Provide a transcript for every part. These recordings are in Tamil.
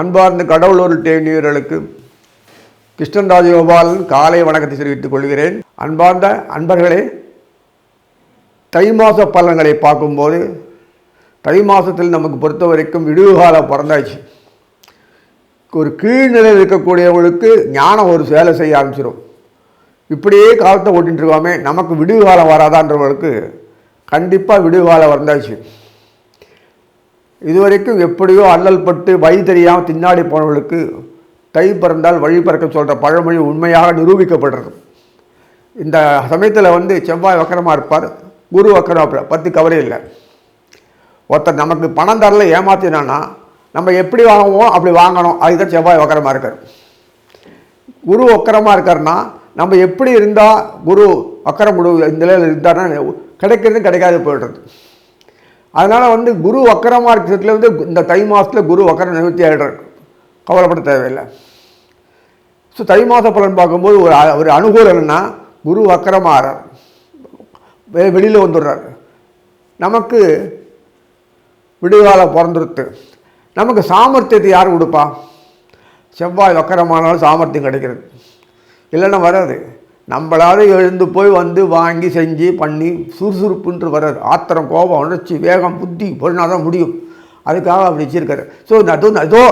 அன்பார்ந்த கடவுளூர் தேனியர்களுக்கு கிருஷ்ணன் ராஜகோபாலன் காலை வணக்கத்தை தெரிவித்துக் கொள்கிறேன். அன்பார்ந்த அன்பர்களே, தை மாத பலன்களை பார்க்கும்போது தை மாதத்தில் நமக்கு பொறுத்த வரைக்கும் விடுவு காலம் பிறந்தாச்சு. ஒரு கீழ்நிலையில் இருக்கக்கூடியவங்களுக்கு ஞானம் ஒரு வேலை செய்ய ஆரம்பிச்சிடும். இப்படியே காலத்தை ஓட்டிகிட்டு இருக்கோமே, நமக்கு விடுவு காலம் வராதான்றவர்களுக்கு கண்டிப்பாக விடுவு காலம் வந்தாச்சு. இதுவரைக்கும் எப்படியோ அல்லல் பட்டு வழி தெரியாமல் தின்னாடி போனவர்களுக்கு தை பிறந்தால் வழி பிறக்க சொல்கிற பழமொழி உண்மையாக நிரூபிக்கப்படுறது. இந்த சமயத்தில் செவ்வாய் வக்கரமாக இருப்பார், குரு வக்கரமாக இருப்பார், பற்றி கவலை இல்லை. ஒருத்தர் நமக்கு பணம் தரல ஏமாத்தினான்னா நம்ம எப்படி வாங்குவோம் அப்படி வாங்கணும். அதுதான் செவ்வாய் வக்கரமாக இருக்கார். குரு வக்கரமாக இருக்காருன்னா நம்ம எப்படி இருந்தால் குரு வக்கரம் இந்த நிலையில் இருந்தாருன்னா கிடைக்கிறது கிடைக்காது போய்டுறது. அதனால் குரு வக்கரமாக இருக்கிறதுல இந்த தை மாதத்தில் குரு வக்கரம் நிவர்த்தி ஆகிடுறார், கவலைப்பட தேவையில்லை. ஸோ தை மாத பலன் பார்க்கும்போது ஒரு அனுகூலம் என்னென்னா குரு வக்கரமாகிறார், வெளியில் வந்துடுறார். நமக்கு விடுகாலம் பிறந்துருத்து. நமக்கு சாமர்த்தியத்தை யார் கொடுப்பா? செவ்வாய் வக்கரமானாலும் சாமர்த்தியம் கிடைக்கிறது, இல்லைன்னா வராது. நம்மளாவது எழுந்து போய் வாங்கி செஞ்சு பண்ணி சுறுசுறுப்புன்று வராது. ஆத்திரம், கோபம், உணர்ச்சி, வேகம், புத்தி பொருளாக தான் முடியும். அதுக்காக அப்படி வச்சிருக்காரு. ஸோ ஏதோ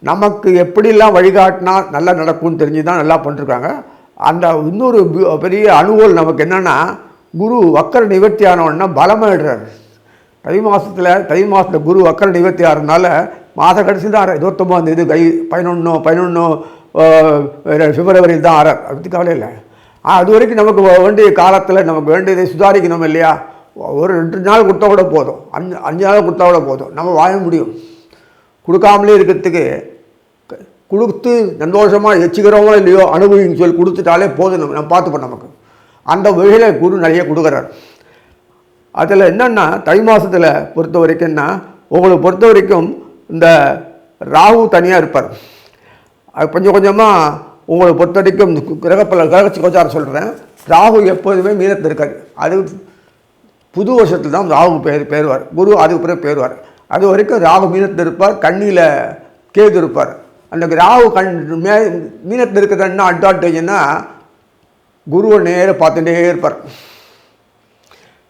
நமக்கு எப்படிலாம் வழிகாட்டினா நல்லா நடக்கும்னு தெரிஞ்சு தான் நல்லா பண்ணிருக்காங்க. அந்த இன்னொரு பெரிய அனுகூலம் நமக்கு என்னென்னா, குரு வக்கர நிவர்த்தி ஆனவன்னா பலமாயிடுறாரு. தை மாதத்தில் குரு வக்கர நிவர்த்தி ஆகிறதுனால மாத கடைசி தான் 29 11 பிப்ரவரியில் தான் ஆறார். அதை பற்றி கவலை இல்லை. அது வரைக்கும் நமக்கு வேண்டிய காலத்தில் நமக்கு வேண்டியதை சுதாரிக்கணும் இல்லையா? ஒரு 2 நாள் கொடுத்தா கூட போதும், 5 நாள் கொடுத்தா கூட போதும், நம்ம வாழ முடியும். கொடுக்காமலே இருக்கிறதுக்கு கொடுத்து சந்தோஷமாக வச்சுக்கிறோமோ இல்லையோ அனுபவின்னு சொல்லி கொடுத்துட்டாலே போதும், நம்ம பார்த்துப்போம். நமக்கு அந்த வகையில் குரு நிறைய கொடுக்குறார். அதில் என்னென்னா தை மாதத்தில் பொறுத்த வரைக்கும்னா உங்களை பொறுத்த வரைக்கும் இந்த ராகு தனியாக இருப்பார். அது கொஞ்சம் கொஞ்சமாக உங்களை பொறுத்த வரைக்கும் கிரக கோச்சாரம் சொல்கிறேன். ராகு எப்போதுமே மீனத்தில் இருக்காது. அது புது வருஷத்தில் தான் ராகு பேருவார். குரு அதுக்கு பிறகு பேருவார். அது வரைக்கும் ராகு மீனத்தில் இருப்பார், கண்ணியில் கேது இருப்பார். அந்த ராகு மீனத்தில் இருக்கிறது என்ன அட்வான்டேஜ்னா குருவை நேராக பார்த்துட்டே இருப்பார்.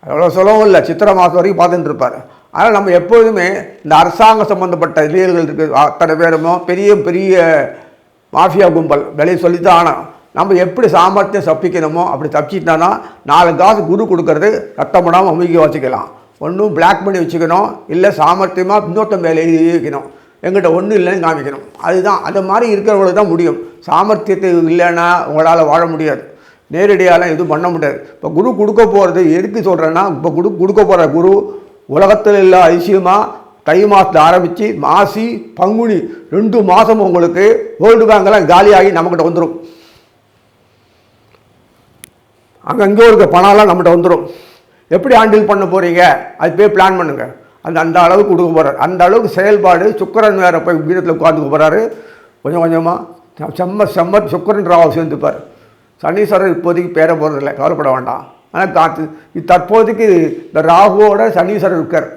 அவ்வளோ சொல்லவும் இல்லை, சித்திரை மாதம் வரைக்கும் பார்த்துட்டு இருப்பார். அதனால் நம்ம எப்போதுமே இந்த அரசாங்க சம்மந்தப்பட்ட லீடர்கள் இருக்குது அத்தனை பேருமோ பெரிய பெரிய மாஃபியா கும்பல் விலையை சொல்லித்தான். ஆனால் நம்ம எப்படி சாமர்த்தியம் தப்பிக்கணுமோ அப்படி தப்பிச்சிட்டானா 4 காசு குரு கொடுக்கறது ரத்தம் படாமல் அமுக்கி வச்சுக்கலாம். ஒன்றும் பிளாக் பண்ணி வச்சுக்கணும், இல்லை சாமர்த்தியமாக இன்னொருத்தம் வேலை வைக்கணும். எங்கிட்ட ஒன்றும் இல்லைன்னு காமிக்கணும். அதுதான் அது மாதிரி இருக்கிறவங்களுக்கு தான் முடியும். சாமர்த்தியத்தை இல்லைன்னா உங்களால் வாழ முடியாது. நேரடியாலாம் எதுவும் பண்ண முடியாது. இப்போ குரு கொடுக்க போகிறது எதுக்கு சொல்கிறேன்னா, இப்போ கொடுக்க போகிற குரு உலகத்தில் இல்லை அதிசயமாக தை மாதத்தில் ஆரம்பித்து மாசி பங்குனி 2 மாதம் உங்களுக்கு வேர்ல்டு பேங்கெல்லாம் காலியாகி நம்மக்கிட்ட வந்துடும். அங்கங்கே இருக்க பணம்லாம் நம்மகிட்ட வந்துடும். எப்படி ஹேண்டில் பண்ண போகிறீங்க அது போய் பிளான் பண்ணுங்கள். அந்த அளவுக்கு கொடுக்க போகிறார். அந்த அளவுக்கு செயல்பாடு. சுக்கிரன் வேறு போய் வீரத்தில் உட்காந்துக்க போகிறாரு. கொஞ்சம் கொஞ்சமாக செம்ம சுக்கிரன் ராகு சேர்ந்துப்பார். சனீஸ்வரர் இப்போதைக்கு பேர போகிறதில்ல, கவலைப்பட வேண்டாம். ஆனால் தற்போதைக்கு இந்த ராகுவோட சனீஸ்வரர் இருக்கார்.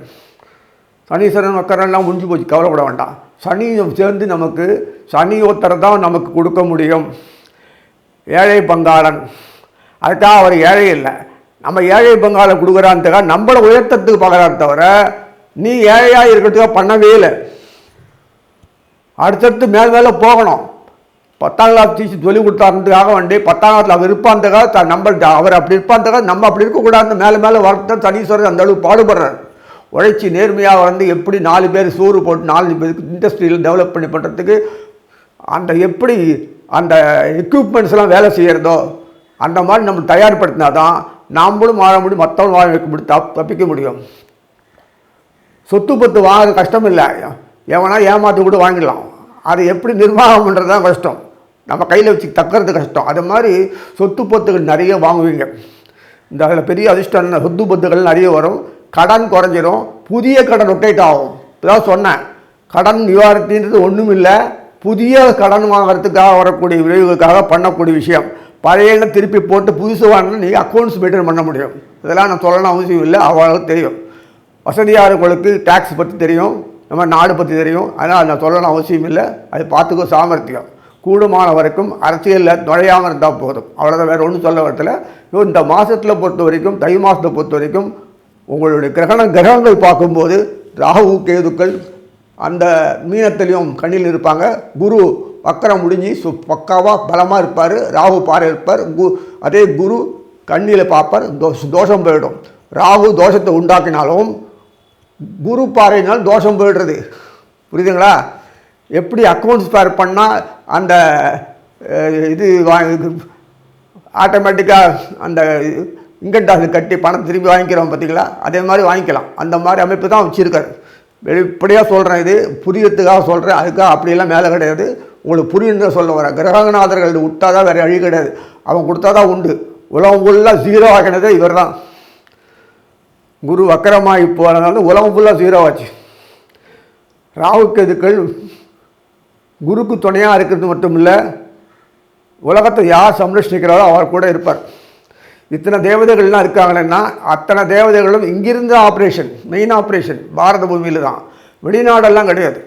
சனீஸ்வரன் வக்கரெல்லாம் முடிஞ்சு போச்சு, கவலைப்பட வேண்டாம். சனி சேர்ந்து நமக்கு சனி ஒருத்தரை தான் நமக்கு கொடுக்க முடியும். ஏழை பங்காளன், அதுக்காக அவர் ஏழை இல்லை. நம்ம ஏழை பங்காளன் கொடுக்குறான்னுக்காக நம்மளை உயர்த்தத்துக்கு பார்க்குறாரு தவிர நீ ஏழையாக இருக்கிறதுக்காக பண்ணவே இல்லை. அடுத்தடுத்து மேலே போகணும். 10ஆம் கிளாஸ் டீச்சர் சொல்லி கொடுத்தாருன்றதுக்காக 10ஆம் கிளாஸில் அவர் இருப்பான்றதுக்காக அவர் அப்படி இருப்பான்றதுக்காக நம்ம அப்படி இருக்கக்கூடாது. மேலே வரத்தான் சனீஸ்வரர் அந்த அளவுக்கு பாடுபடுறார். உழைச்சி நேர்மையாக எப்படி 4 பேர் சோறு போட்டு 4 பேருக்கு இண்டஸ்ட்ரியில் டெவலப் பண்ணி பண்ணுறதுக்கு அந்த எப்படி அந்த எக்யூப்மெண்ட்ஸ்லாம் வேலை செய்கிறதோ அந்த மாதிரி நம்ம தயார்படுத்தினா தான் நாம்ளும் வாழ முடியும், மற்றவங்க வாழ வைக்க முடியும், தப்பிக்க முடியும். சொத்து பத்து வாங்க கஷ்டம் இல்லை, எவனா ஏமாற்றி கூட வாங்கிடலாம். அது எப்படி நிர்வாகம் பண்ணுறது தான் கஷ்டம், நம்ம கையில் வச்சு தக்கிறது கஷ்டம். அது மாதிரி சொத்து பத்துகள் நிறைய வாங்குவீங்க. இந்த அதில் பெரிய அதிர்ஷ்டம் சொத்து பத்துகள் நிறைய வரும். கடன் குறைஞ்சிரும், புதிய கடன் ரொட்டேட் ஆகும். இப்போதான் சொன்னேன், கடன் நிவாரணத்தின்றது ஒன்றும் இல்லை, புதிய கடன் வாங்கிறதுக்காக வரக்கூடிய விளைவுகளுக்காக பண்ணக்கூடிய விஷயம். பழைய திருப்பி போட்டு புதுசு வாங்கினா நீங்கள் அக்கௌண்ட்ஸ் மெயின்டைன் பண்ண முடியும். இதெல்லாம் நான் சொல்லணும் அவசியம் இல்லை, அவ்வளோ தெரியும். வசதியாளர்களுக்கு டேக்ஸ் பற்றி தெரியும், நம்ம நாடு பற்றி தெரியும். அதனால் நான் சொல்லணும் அவசியம் இல்லை. அது பார்த்துக்கோ. சாமர்த்தியம் கூடுமான வரைக்கும் அரசியலில் நுழையாமல் இருந்தால் போதும். அவ்வளோதான், வேறு ஒன்றும் சொல்ல வரல. இந்த மாதத்தில் பொறுத்த வரைக்கும், தை மாதத்தை பொறுத்த வரைக்கும் உங்களுடைய கிரகங்கள் பார்க்கும்போது ராகு கேதுக்கள் அந்த மீனத்திலையும் கண்ணில் இருப்பாங்க. குரு வக்கரம் முடிஞ்சு பக்காவாக பலமாக இருப்பார். ராகு பாறை இருப்பார். அதே குரு கண்ணில் பார்ப்பார். தோஷம் போயிடும். ராகு தோஷத்தை உண்டாக்கினாலும் குரு பாறையினால் தோஷம் போயிடுறது. புரியுதுங்களா? எப்படி அக்கௌண்ட்ஸ் பேர் பண்ணால் அந்த இது ஆட்டோமேட்டிக்காக அந்த இன்கம் டாக்ஸ் கட்டி பணம் திரும்பி வாங்கிக்கிறோம் பார்த்தீங்களா? அதே மாதிரி வாங்கிக்கலாம். அந்த மாதிரி அமைப்பு தான் வச்சுருக்காரு. வெளிப்படையாக சொல்கிறேன், இது புரியறதுக்காக சொல்கிறேன். அதுக்காக அப்படியெல்லாம் மேலே கிடையாது. உங்களுக்கு புரியுன்ற சொல்ல வர கிரகநாதர்கள் விட்டா தான் வேறு வழி கிடையாது. அவன் கொடுத்தா தான் உண்டு. உலகம் ஃபுல்லாக ஜீரோ ஆகினதே இவர் தான். குரு வக்கரமாகி போகிறதுனால உலகம் ஃபுல்லாக ஜீரோ ஆச்சு. ராகுக்கு எதுக்கள் குருக்கு துணையாக இருக்கிறது மட்டும் இல்லை, உலகத்தை யார் சம்ரட்சிக்கிறாரோ அவர் கூட இருப்பார். இத்தனை தேவதைகள்லாம் இருக்காங்களேன்னா அத்தனை தேவதைகளும் இங்கிருந்து ஆப்ரேஷன், மெயின் ஆப்ரேஷன் பாரத பூமியில் தான். வெளிநாடெல்லாம் கிடையாது.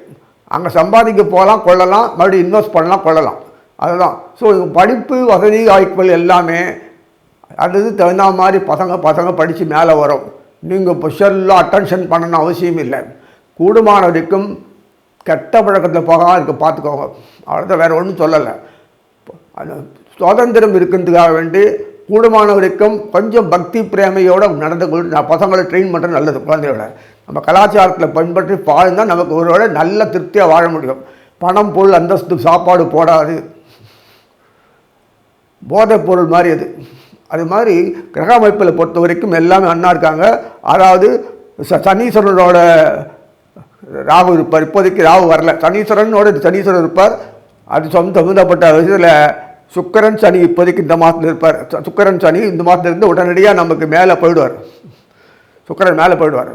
அங்கே சம்பாதிக்க போகலாம், கொள்ளலாம், மறுபடியும் இன்வெஸ்ட் பண்ணலாம், கொள்ளலாம். அதுதான். ஸோ படிப்பு வசதி வாய்ப்புகள் எல்லாமே அது தகுந்த மாதிரி பசங்க படித்து மேலே வரும். நீங்கள் ஸ்பெஷலாக அட்டென்ஷன் பண்ணணும் அவசியம் இல்லை. கூடுமான வரைக்கும் கெட்ட பழக்கத்தில் போகாமல் இருக்க பார்த்துக்கோங்க. அவ்வளோதான், வேறு ஒன்றும் சொல்லலை. அது சுதந்திரம் இருக்கிறதுக்காக வேண்டி கூடுமான வரைக்கும் கொஞ்சம் பக்தி பிரேமையோடு நடந்து கொண்டு நான் பசங்களை ட்ரெயின் பண்ணுறது நல்லது. குழந்தையோட நம்ம கலாச்சாரத்தில் பின்பற்றி வாழ்ந்தால் நமக்கு ஒருவேளை நல்ல திருப்தியாக வாழ முடியும். பணம், பொருள், அந்தஸ்து, சாப்பாடு போடாது. போதைப் பொருள் மாதிரி அது மாதிரி கிரக அமைப்பில் பொறுத்த வரைக்கும் எல்லாமே அண்ணா இருக்காங்க. அதாவது சனீஸ்வரனோட ராகு இருப்பார். இப்போதைக்கு ராகு வரல. சனீஸ்வரன் இருப்பார். அது சம்பந்தப்பட்ட விஷயத்தில் சுக்கிரன் சனி இப்போதைக்கு இந்த மாதத்தில் இருப்பார். சுக்கிரன் சனி இந்த மாதத்தில் இருந்து உடனடியாக நமக்கு மேலே போயிடுவார்.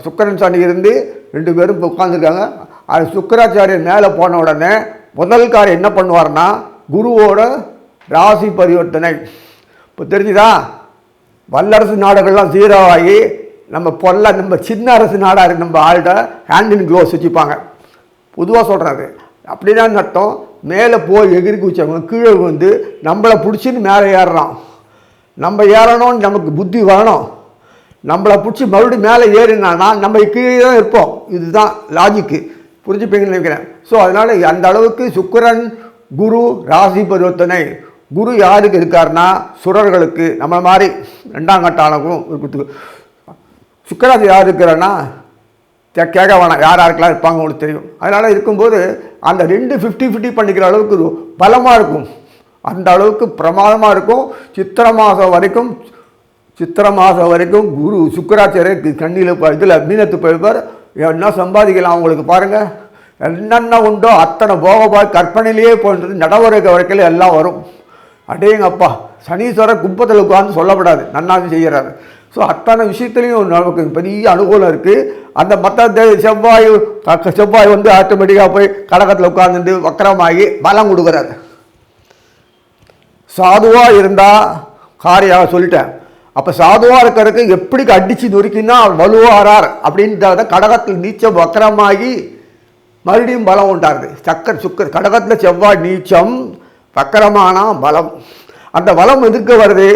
சுக்கிரன் சனி இருந்து 2 பேரும் உட்காந்துருக்காங்க. அது சுக்கிராச்சாரியர் மேலே போன உடனே முதல் காரியம் என்ன பண்ணுவார்னா குருவோட ராசி பரிவர்த்தனை. இப்போ தெரிஞ்சுதா? வல்லரசு நாடுகள்லாம் ஜீரோ ஆகி நம்ம சின்ன அரசு நாடாக இருக்கு. நம்ம ஆள்கிட்ட ஹேண்ட் இன் க்ளோவ்ஸ் வச்சுப்பாங்க. பொதுவாக சொல்கிறது அப்படிதான் அர்த்தம். மேலே போய் எகிரி குதிச்சவங்க கீழே வந்து நம்மளை பிடிச்சின்னு மேலே ஏறுறான். நம்ம ஏறணும்னு நமக்கு புத்தி வரணும். நம்மளை பிடிச்சி மறுபடியும் மேலே ஏறினான்னா நம்ம கீழே தான் இருப்போம். இதுதான் லாஜிக்கு. புரிஞ்சுப்பீங்கன்னு நினைக்கிறேன். ஸோ அதனால் அந்த அளவுக்கு சுக்கிரன் குரு ராசி பரிவர்த்தனை. குரு யாருக்கு இருக்காருன்னா சுரர்களுக்கு, நம்ம மாதிரி 2ஆம் கட்ட ஆளுக்கும். சுக்கிராசி யார் இருக்கிறான்னா கேட்க வேணாம், யாருக்கெல்லாம் இருப்பாங்க உங்களுக்கு தெரியும். அதனால் இருக்கும்போது அந்த 2 50-50 பண்ணிக்கிற அளவுக்கு பலமாக இருக்கும். அந்த அளவுக்கு பிரமாதமாக இருக்கும். சித்திரை மாதம் வரைக்கும் குரு சுக்கிராச்சாரியர் கண்ணியில் இதில் மீனத்து போயிருப்பார். என்ன சம்பாதிக்கலாம் அவங்களுக்கு பாருங்கள். என்னென்ன உண்டோ அத்தனை போகபாய் கற்பனையிலேயே போன்றது நடவடிக்கை வரைக்கும் எல்லாம் வரும். அடேங்கப்பா, சனீஸ்வரர் கும்பத்தில் உட்கார்ந்து சொல்லப்படாது, நன்னாவது செய்கிறாரு. ஸோ அத்தனை விஷயத்துலையும் நமக்கு பெரிய அனுகூலம் இருக்குது. அந்த மற்ற செவ்வாய் வந்து ஆட்டோமேட்டிக்காக போய் கடகத்தில் உட்கார்ந்துட்டு வக்கரமாகி பலம் கொடுக்குறாரு. சாதுவாக இருந்தால் காரியாக சொல்லிட்டேன். அப்போ சாதுவாக இருக்கிறதுக்கு எப்படி அடித்து நொறுக்கினா வலுவாரார் அப்படின்றத கடகத்தில் நீச்சம் வக்கரமாகி மறுபடியும் பலம் உண்டாருது. சுக்கர் கடகத்தில் செவ்வாய் நீச்சம், வக்கரமான பலம். அந்த பலம் எதுக்கு வருது?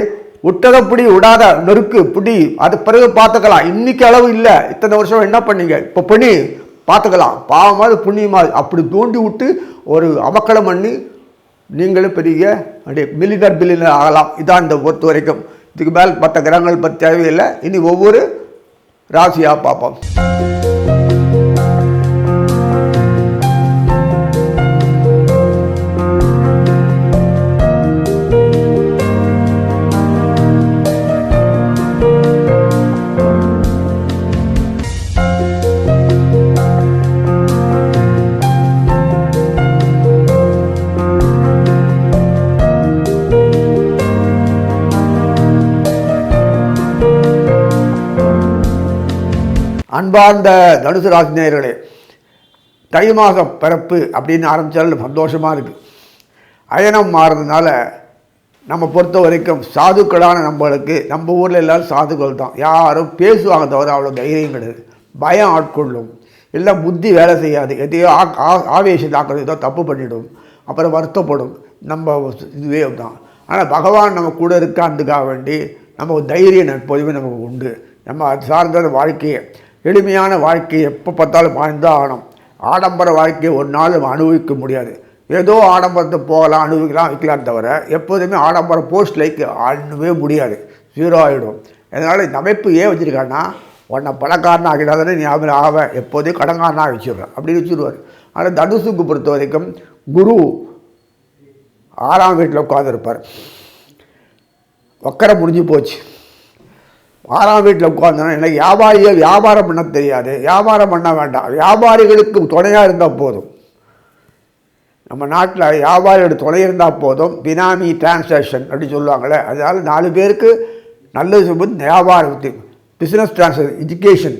விட்டதை பிடி, விடாத நெருக்கு பிடி. அது பிறகு பார்த்துக்கலாம். இன்னைக்கு அளவு இல்லை, இத்தனை வருஷம் என்ன பண்ணீங்க, இப்போ பண்ணி பார்த்துக்கலாம். பாவமாவது புண்ணியமாவது அப்படி தூண்டி விட்டு ஒரு அமக்களம் பண்ணி நீங்களும் பெரிய அப்படியே பில்லியனர் ஆகலாம். இதான் இந்த பொறுத்த வரைக்கும். இதுக்கு மேல் மற்ற கிரகங்கள் பற்றி தேவையில்லை. இனி ஒவ்வொரு ராசியாக பார்ப்போம். அன்பார்ந்த தனுசு ராசி நேயர்களே, தை மாதம் பிறப்பு அப்படின்னு ஆரம்பித்தாலும் சந்தோஷமாக இருக்குது. அயனம் மாறுறதுனால நம்ம பொறுத்த வரைக்கும் சாதுக்களான நம்மளுக்கு, நம்ம ஊரில் எல்லோரும் சாதுக்கள் தான். யாரும் பேசுவாங்க தவிர அவ்வளோ தைரியம் கிடையாது. பயம் ஆட்கொள்ளும். எல்லாம் புத்தி வேலை செய்யாது, எதையோ ஆவேசத்தாக்கள் ஏதோ தப்பு பண்ணிவிடும், அப்புறம் வருத்தப்படும். நம்ம இதுவே தான். ஆனால் பகவான் நம்ம கூட இருக்கான்றதுக்காக வேண்டி நம்ம தைரியம் எப்போதுமே நமக்கு உண்டு. நம்ம அது சார்ந்த வாழ்க்கையை, எளிமையான வாழ்க்கையை எப்போ பார்த்தாலும் வாழ்ந்தான் ஆகணும். ஆடம்பர வாழ்க்கையை ஒரு நாள் நம்ம அனுபவிக்க முடியாது. ஏதோ ஆடம்பரத்தை போகலாம், அனுபவிக்கலாம், வைக்கலாம் தவிர எப்போதுமே ஆடம்பர போஸ்ட் லைக் ஆடவே முடியாது, 0 ஆகிடும். அதனால் இந்த அமைப்பு ஏன் வச்சுருக்காங்கன்னா, உன்னை பணக்காரனாக ஆகிடாதானே நீ ஆவ, எப்போதையும் கடன்காரனாக வச்சுடுறேன் அப்படின்னு வச்சுருவார். ஆனால் தனுசுக்கு பொறுத்த வரைக்கும் குரு 6ஆம் வீட்டில் உட்காந்துருப்பார். வக்கரம் முடிஞ்சு போச்சு. 6ஆம் வீட்டில் உட்காந்தோன்னா என்ன, வியாபாரிகள் வியாபாரம் பண்ண தெரியாது, வியாபாரம் பண்ண வேண்டாம், வியாபாரிகளுக்கு துணையாக இருந்தால் போதும். நம்ம நாட்டில் வியாபாரியோட துணை இருந்தால் போதும். பினாமி டிரான்சாக்ஷன் அப்படின்னு சொல்லுவாங்களே, அதனால் 4 பேருக்கு நல்லது சொல்லும்போது வியாபாரத்து, business transaction, education,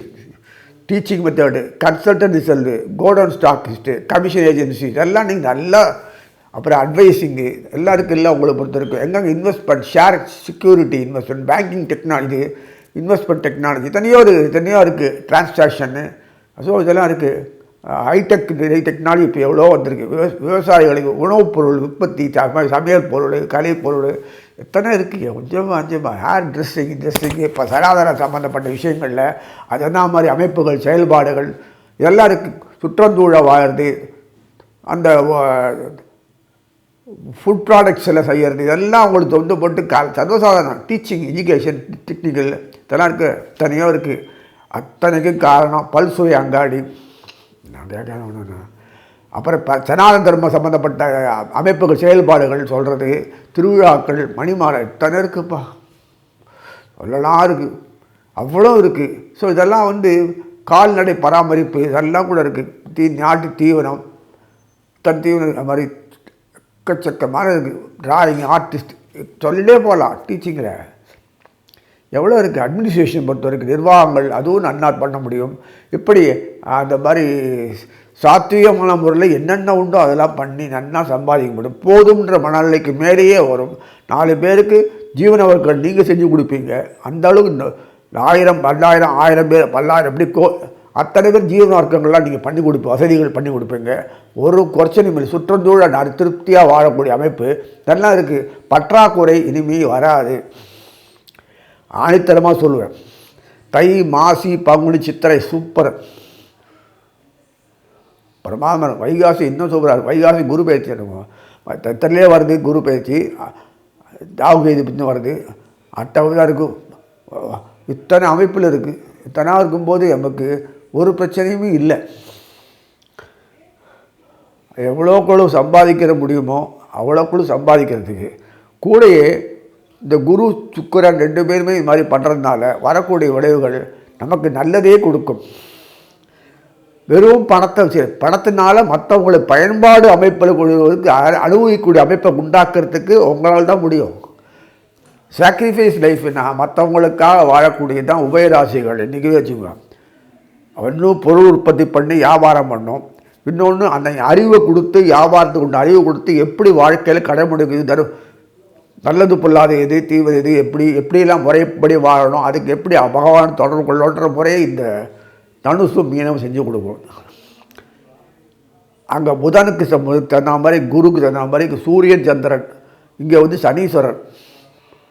teaching method, consultancy cell, godown stockist, commission agency, இதெல்லாம் நீங்கள் நல்லா, அப்புறம் அட்வைஸிங்கு எல்லாம் இருக்குது. இல்லை உங்களை பொறுத்த இருக்கும் எங்கெங்கே investment, share security investment, banking technology, investment technology தனியோ இருக்குது, டிரான்சாக்ஷன்னு. ஸோ இதெல்லாம் இருக்குது. ஹைடெக் டெக்னாலஜி இப்போ எவ்வளோ வந்திருக்கு. விவசாயிகளுக்கு உணவுப் பொருள் உற்பத்தி, சமையல் பொருள், கலை பொருள் எத்தனை இருக்குது. கொஞ்சமாக ஹேர் ட்ரெஸ்ஸிங்கு இப்போ சனாதன சம்மந்தப்பட்ட விஷயங்களில் அதெல்லாம் மாதிரி அமைப்புகள், செயல்பாடுகள் இதெல்லாம் இருக்குது. சுற்றந்தூழ வாழ்றது, அந்த ஃபுட் ப்ராடக்ட்ஸ் எல்லாம் செய்கிறது, இதெல்லாம் அவங்களுக்கு தொண்டு போட்டு சர்வசாதாரணம். டீச்சிங், எஜுகேஷன், டெக்னிக்கல் இதெல்லாம் இருக்குது, தனியாக இருக்குது. அத்தனைக்கும் காரணம் பல்சுவை அங்காடி. அப்புறம் சனாதன தர்மம் சம்மந்தப்பட்ட அமைப்புகள், செயல்பாடுகள் சொல்கிறது, திருவிழாக்கள், மணிமாலை இத்தனை இருக்குப்பா, சொல்லலாம் இருக்குது, அவ்வளோ இருக்குது. ஸோ இதெல்லாம் கால்நடை பராமரிப்பு இதெல்லாம் கூட இருக்குது. நாட்டு தீவனம், தீவனம், அது மாதிரி எக்கச்சக்கமான இருக்குது. டிராயிங், ஆர்டிஸ்ட் சொல்லிட்டே போகலாம். டீச்சிங்கில் எவ்வளோ இருக்குது. அட்மினிஸ்ட்ரேஷன் பொறுத்த வரைக்கும் நிர்வாகங்கள், அதுவும் நன்னா பண்ண முடியும். இப்படி அந்த மாதிரி சாத்வீகமான முறையில் என்னென்ன உண்டோ அதெல்லாம் பண்ணி நன்னா சம்பாதிக்க முடியும். போதும்ன்ற மனநிலைக்கு மேலேயே வரும். 4 பேருக்கு ஜீவன வர்க்கம் நீங்கள் செஞ்சு கொடுப்பீங்க. அந்த அளவுக்கு 1000, 12,000, 1000 பேர், 10,000 எப்படி அத்தனை பேர் ஜீவன வர்க்கங்கள்லாம் நீங்கள் பண்ணி கொடுப்பீங்க, வசதிகள் பண்ணி கொடுப்பீங்க. ஒரு குறைச்சலும் இல்லை. சுற்றந்தூழ திருப்தியாக வாழக்கூடிய அமைப்பு நல்லா இருக்குது. பற்றாக்குறை இனிமேல் வராது. ஆணித்தரமாக சொல்லுவேன். தை, மாசி, பங்குனி, சித்திரை சூப்பர் பிரமாதம். வைகாசி இன்னும் சூப்பராக. வைகாசி குரு பயிற்சி எத்தனையே வருது. குரு பயிற்சி, ராகுகேது இன்னும் வருது. அட்டவதாக இருக்கும். இத்தனை அமைப்பில் இருக்குது. இத்தனை இருக்கும்போது நமக்கு ஒரு பிரச்சனையுமே இல்லை. எவ்வளோக்குள்ள சம்பாதிக்கிற முடியுமோ அவ்வளோக்குள்ள சம்பாதிக்கிறதுக்கு கூடயே இந்த குரு சுக்கிரன் 2 பேருமே இது மாதிரி பண்ணுறதுனால வரக்கூடிய விளைவுகள் நமக்கு நல்லதே கொடுக்கும். வெறும் பணத்தினால மற்றவங்களுக்கு பயன்பாடு அமைப்பில் கொடுவதற்கு, அனுபவிக்கக்கூடிய அமைப்பை உண்டாக்குறதுக்கு உங்களால் தான் முடியும். சாக்ரிஃபைஸ் லைஃப்னா மற்றவங்களுக்காக வாழக்கூடியது தான் உபயராசிகள். இன்றைக்கி வச்சுக்குவேன். இன்னும் பொருள் உற்பத்தி பண்ணி வியாபாரம் பண்ணோம். இன்னொன்று அந்த அறிவை கொடுத்து, வியாபாரத்துக்கு உண்டு அறிவு கொடுத்து எப்படி வாழ்க்கையில் கடைபிடிக்குது, நல்லது பொல்லாத எது, தீவது எது, எப்படியெல்லாம் முறைப்படி வாழணும், அதுக்கு எப்படி பகவான் தொடர்பு கொள்ளன்ற முறையை இந்த தனுசும் மீனமும் செஞ்சு கொடுக்கும். அங்கே புதனுக்கு தகுந்த மாதிரி, குருக்கு தகுந்த மாதிரி சூரியன், சந்திரன், இங்கே சனீஸ்வரன்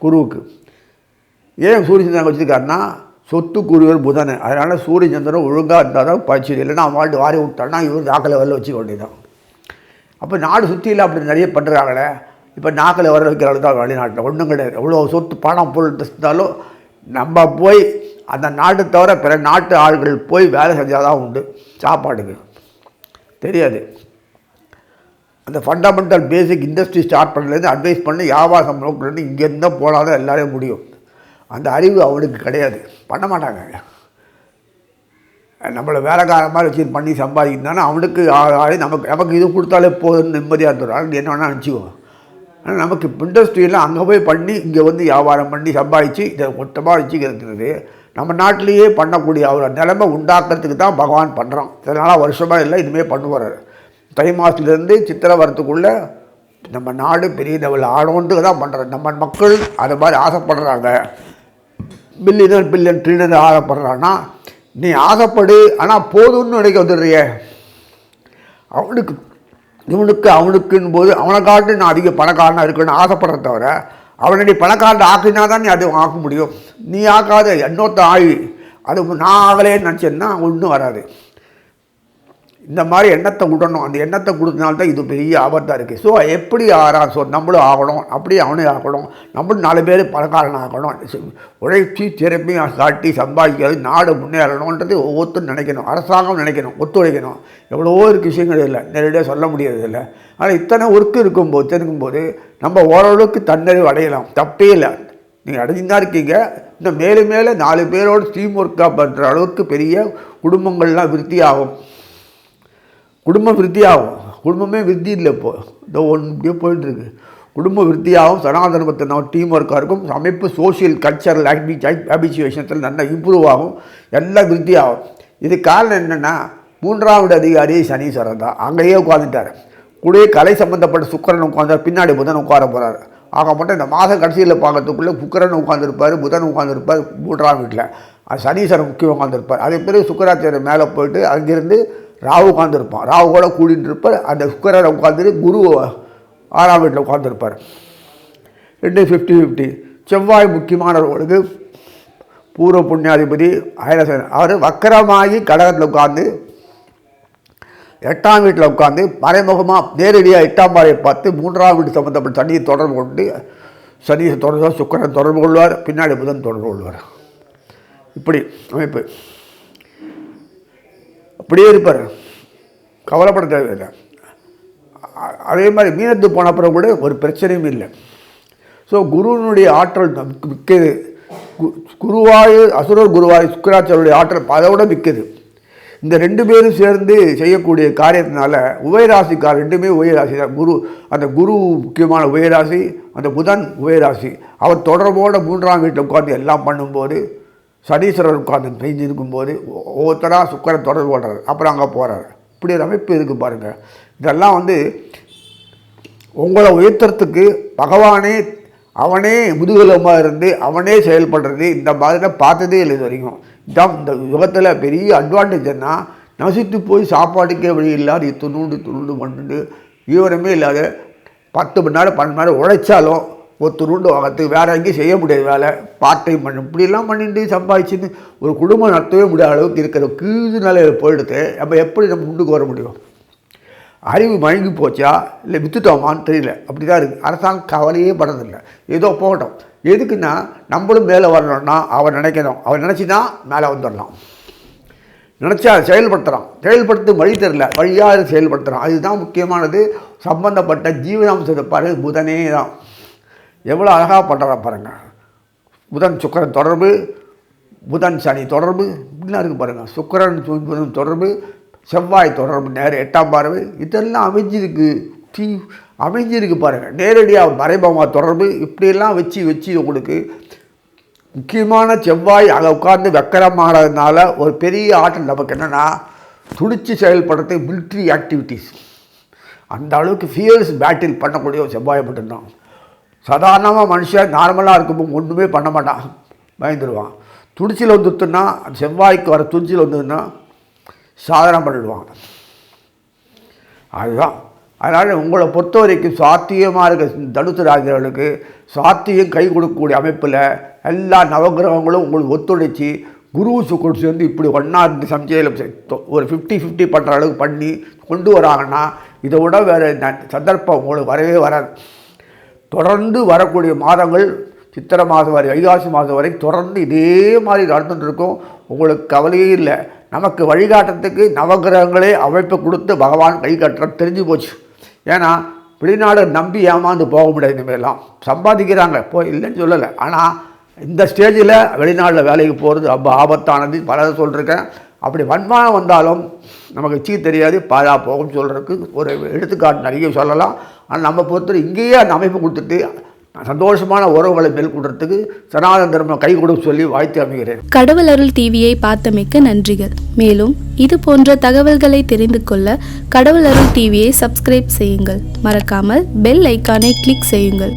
குருவுக்கு. ஏன் சூரிய சந்திரன் வச்சுருக்காருன்னா சொத்து குருவர் புதன். அதனால் சூரிய சந்திரன் ஒழுங்காக இருந்தால் தான் பயிற்சி. இல்லைன்னா அவன் வாரி விட்டான்னா இவர் நாக்கில் வரல வச்சுக்க வேண்டியதான். அப்போ நாடு சுற்றியில் அப்படி நிறைய பண்ணுறாங்களே. இப்போ நாக்கில் வர வைக்கிறாள் தான் வெளிநாட்டில் ஒன்றும் கிடையாது. எவ்வளோ சொத்து பணம் பொருள் இருந்தாலும் நம்ம போய் அந்த நாட்டை தவிர பிற நாட்டு ஆள்கள் போய் வேலை செஞ்சால் தான் உண்டு சாப்பாடுக்கு. தெரியாது. அந்த ஃபண்டமெண்டல் பேசிக் இண்டஸ்ட்ரி ஸ்டார்ட் பண்ணலேருந்து அட்வைஸ் பண்ணி வியாபாரம் நோக்கிலேருந்து இங்கேருந்து தான் போனால் தான் எல்லாரையும் முடியும். அந்த அறிவு அவனுக்கு கிடையாது, பண்ண மாட்டாங்க. நம்மளை வேலைக்கார மாதிரி வச்சு பண்ணி சம்பாதிக்கணும்னா அவனுக்கு நமக்கு இது கொடுத்தாலே போதுன்னு நிம்மதியாக இருந்துடும். என்ன வேணால் நினச்சிக்குவோம். ஆனால் நமக்கு இண்டஸ்ட்ரியெல்லாம் அங்கே போய் பண்ணி இங்கே வியாபாரம் பண்ணி சம்பாதிச்சு இதை மொத்தமாக வச்சுக்கிறது நம்ம நாட்டிலேயே பண்ணக்கூடிய அவர் நிலைமை உண்டாக்குறதுக்கு தான் பகவான் பண்ணுறோம். இதனால் வருஷமாக இல்லை, இனிமேல் பண்ணுவார். தை மாதத்துலேருந்து சித்திரை வரத்துக்குள்ளே நம்ம நாடு பெரிய லெவலில் ஆடோன்ட்டு தான் பண்ணுறோம். நம்ம மக்கள் அதை மாதிரி ஆசைப்படுறாங்க. பில்லியன் ட்ரில்லியன் ஆசைப்படுறாங்கன்னா நீ ஆசைப்படு, ஆனால் போதும்னு நினைக்க வந்துடுறிய. அவனுக்கு இவனுக்கு அவனுக்குன்னு போது அவனை காட்டு நான் அதிக பணக்காரனாக இருக்குன்னு ஆசைப்படுறத தவிர அவனை நீ பணக்காரன் ஆக்கினா தான் நீ அதை ஆக்க முடியும். நீ ஆக்காத இன்னொருத்த ஆகி அது நான் ஆகலேன்னு நினச்சேன்னா ஒன்றும் வராது. இந்த மாதிரி எண்ணத்தை விடணும். அந்த எண்ணத்தை கொடுத்தனால்தான் இது பெரிய ஆபத்தாக இருக்குது. ஸோ எப்படி ஆகிறான்? ஸோ நம்மளும் ஆகணும், அப்படியே அவனையும் ஆகணும், நம்மளும் 4 பேர் பணக்காரன் ஆகணும், உழைச்சி திறப்பி காட்டி சம்பாதிக்கிறது, நாடு முன்னேறணுன்றது ஒவ்வொருத்தரும் நினைக்கணும், அரசாங்கம் நினைக்கணும், ஒத்துழைக்கணும். எவ்வளவோ இருக்குது விஷயங்கள் இல்லை, நேரடியாக சொல்ல முடியறதில்லை. ஆனால் இத்தனை ஒர்க்கு இருக்கும்போது தெரிஞ்சுக்கும்போது நம்ம ஓரளவுக்கு தன்னறிவு அடையலாம், தப்பே இல்லை. நீங்கள் அடைஞ்சுதான் இருக்கீங்க. இன்னும் மேலும் மேலே 4 பேரோடு டீம் ஒர்க்காக பண்ணுற அளவுக்கு பெரிய குடும்பங்கள்லாம் விருத்தியாகும். குடும்பம் விருத்தியாகும். குடும்பமே விருத்தி இல்லை இப்போது, இந்த இப்படியே போயிட்டுருக்கு. குடும்பம் விருத்தியாகும், சனாதனத்தை நம்ம டீம் ஒர்க்காக இருக்கும், அமைப்பு சோஷியல் கல்ச்சரல் ஹேபிச்சுவேஷன்ஸில் நல்லா இம்ப்ரூவ் ஆகும், எல்லாம் விருத்தியாகும். இது காரணம் என்னென்னா 3வது அதிகாரி சனீஸ்வரன் தான். அங்கேயே உட்காந்துட்டார். கூடயே கலை சம்மந்தப்பட்ட சுக்கிரன் உட்காந்தார், பின்னாடி புதன் உட்கார போகிறார். ஆக மட்டும் இந்த மாதம் கடைசியில் பார்க்கறதுக்குள்ளே சுக்கிரன் உட்காந்துருப்பார், புதன் உட்காந்துருப்பார் 3ஆம் வீட்டில். அது சனீஸ்வரன் முக்கியம் உட்காந்துருப்பார். அதே பிறகு சுக்கராச்சாரியர் மேலே போயிட்டு அங்கேருந்து ராகு உட்காந்துருப்பான், ராகு கூட கூட்டிகிட்டு இருப்பார். அந்த சுக்கரனை உட்காந்துட்டு குரு 6ஆம் வீட்டில் உட்காந்துருப்பார். 2 50-50. செவ்வாய் முக்கியமானவர்களுக்கு பூர்வ புண்ணியாதிபதி ஆயிரசன். அவர் வக்கரமாகி கடகத்தில் உட்காந்து 8ஆம் வீட்டில் உட்காந்து மறைமுகமாக நேரடியாக 8ஆம் பாறையை பார்த்து 3ஆம் வீட்டு சம்மந்தப்பட்ட சனியை தொடர்பு கொண்டு சனியை தொடர்பு, சுக்கரன் தொடர்பு கொள்வார், பின்னாடி புதன் தொடர்பு கொள்வார். இப்படி அமைப்பு அப்படியே இருப்பார், கவலைப்பட தேவையில்லை. அதே மாதிரி மீனத்து போன அப்புறம் கூட ஒரு பிரச்சனையும் இல்லை. ஸோ குருவினுடைய ஆற்றல் மிக்கது. குருவாய் அசுரர் குருவாய் சுக்கராச்சாரியருடைய ஆற்றல் அதோட மிக்கது. இந்த 2 பேரும் சேர்ந்து செய்யக்கூடிய காரியத்தினால உபயராசிக்கார் 2மே உபயராசி தான். அந்த குரு முக்கியமான உபயராசி, அந்த புதன் உபயராசி. அவர் தொடர்போடு 3ஆம் வீட்டில் உட்காந்து எல்லாம் பண்ணும்போது சனீஸ்வரர் உட்காந்து பெஞ்சு இருக்கும்போது ஒவ்வொருத்தராக சுக்கரன் தொடர்பு கொள்றாரு, அப்புறம் அங்கே போகிறாரு. இப்படி ஒரு அமைப்பு இருக்குது பாருங்கள். இதெல்லாம் உங்களை உயர்த்துறதுக்கு பகவானே அவனே முதுகலமாக இருந்து அவனே செயல்படுறது இந்த மாதிரி பார்த்ததே இல்லை இது வரைக்கும். இதான் இந்த யுகத்தில் பெரிய அட்வான்டேஜ் என்ன, நசித்து போய் சாப்பாட்டுக்கே வழி இல்லாத துணுண்டு பண்ணிட்டு விவரமே இல்லாத 10 மணி நேரம் 12 மணி நேரம் உழைச்சாலும் ஒரு துருண்டு வாங்கிறதுக்கு வேறு எங்கேயும் செய்ய முடியாது வேலை, பார்ட் டைம் பண்ண இப்படிலாம் பண்ணிட்டு சம்பாதிச்சுன்னு ஒரு குடும்பம் நடத்தவே முடியாத அளவுக்கு இருக்கிற கீழ் நிலையில் போயிடுது. நம்ம எப்படி நம்ம முன்னுக்கு வர முடியும்? அறிவு மயங்கி போச்சா இல்லை வித்துட்டோமான்னு தெரியல. அப்படி தான் இருக்குது. அரசாங்கம் கவலையே படுறதில்லை, ஏதோ போகட்டும். எதுக்குன்னா நம்மளும் மேலே வரணும்னா அவன் நினைக்கணும், அவன் நினச்சினா மேலே வந்துடலாம். நினச்சா செயல்படுத்துகிறான், செயல்படுத்த வழி தெரில, வழியாக செயல்படுத்துகிறான். அதுதான் முக்கியமானது. சம்பந்தப்பட்ட ஜீவனாம்சத்தை பாரு, புதனே தான் எவ்வளோ அழகாக பண்ணுறா பாருங்கள். புதன் சுக்கரன் தொடர்பு, புதன் சனி தொடர்பு, இப்படிலாம் இருக்குது பாருங்கள். சுக்கரன் புதன் தொடர்பு, செவ்வாய் தொடர்பு, நேரம் 8ஆம் பார்வை, இதெல்லாம் அமைஞ்சிருக்கு பாருங்கள். நேரடியாக மறைமுகமாக தொடர்பு, இப்படியெல்லாம் வச்சு உங்களுக்கு முக்கியமான செவ்வாய் அங்கே உட்கார்ந்து வெக்கரமானதுனால ஒரு பெரிய ஆற்றல் நமக்கு என்னென்னா துடிச்சு செயல்படுறது மிலிட்ரி ஆக்டிவிட்டீஸ். அந்த அளவுக்கு ஃபியர்ஸ் பேட்டில் பண்ணக்கூடிய ஒரு செவ்வாயை மட்டும்தான். சாதாரணமாக மனுஷன் நார்மலாக இருக்கும்போது ஒன்றுமே பண்ண மாட்டான், பயந்துடுவான். துடிச்சில் வந்துட்டுன்னா செவ்வாய்க்கு வர துடிச்சில் வந்ததுன்னா சாதனை பண்ணிடுவாங்க. அதுதான். அதனால் உங்களை பொறுத்த வரைக்கும் சாத்தியமாக இருக்க தனுசு ராசிகளுக்கு சாத்தியம் கை கொடுக்கக்கூடிய அமைப்பில் எல்லா நவகிரகங்களும் உங்களுக்கு ஒத்துழைச்சி குரு சுக்கரன் சேர்ந்து இப்படி ஒன்றா இருந்து சம்சையில் ஒரு 50-50 பண்ணுற அளவுக்கு பண்ணி கொண்டு வராங்கன்னா இதை விட வேறு சந்தர்ப்பம் உங்களுக்கு வரவே வராது. தொடர்ந்து வரக்கூடிய மாதங்கள் சித்திரை மாதம் வரை வைகாசி மாதம் வரை தொடர்ந்து இதே மாதிரி நடந்துட்டு இருக்கும். உங்களுக்கு கவலையே இல்லை. நமக்கு வழிகாட்டுறதுக்கு நவகிரகங்களே அமைப்பை கொடுத்து பகவான் கை கட்டுற தெரிஞ்சு போச்சு. ஏன்னா வெளிநாடு நம்பி ஏமாந்து போக முடியாது. இனிமேலாம் சம்பாதிக்கிறாங்க, போய் இல்லைன்னு சொல்லலை. ஆனால் இந்த ஸ்டேஜில் வெளிநாட்டில் வேலைக்கு போகிறது ரொம்ப ஆபத்தானது. பல சொல்லியிருக்கேன். அப்படி வன்மானம் வந்தாலும் நமக்கு சீ தெரியாது, பாழா போகும் சொல்கிறதுக்கு ஒரு எடுத்துக்காட்டு நிறைய சொல்லலாம். ஆனால் நம்ம பொறுத்தவரை இங்கேயே அந்த அமைப்பு கொடுத்துட்டு சந்தோஷமான உறவுகளை மேற்கொள்றதுக்கு சனாதன தர்மம் கை கொடுக்க சொல்லி வாழ்த்து அமைகிறேன். கடவுள் அருள் டிவியை பார்த்தமைக்க நன்றிகள். மேலும் இது போன்ற தகவல்களை தெரிந்து கொள்ள கடவுள் அருள் டிவியை சப்ஸ்கிரைப் செய்யுங்கள். மறக்காமல் பெல் ஐக்கானை கிளிக் செய்யுங்கள்.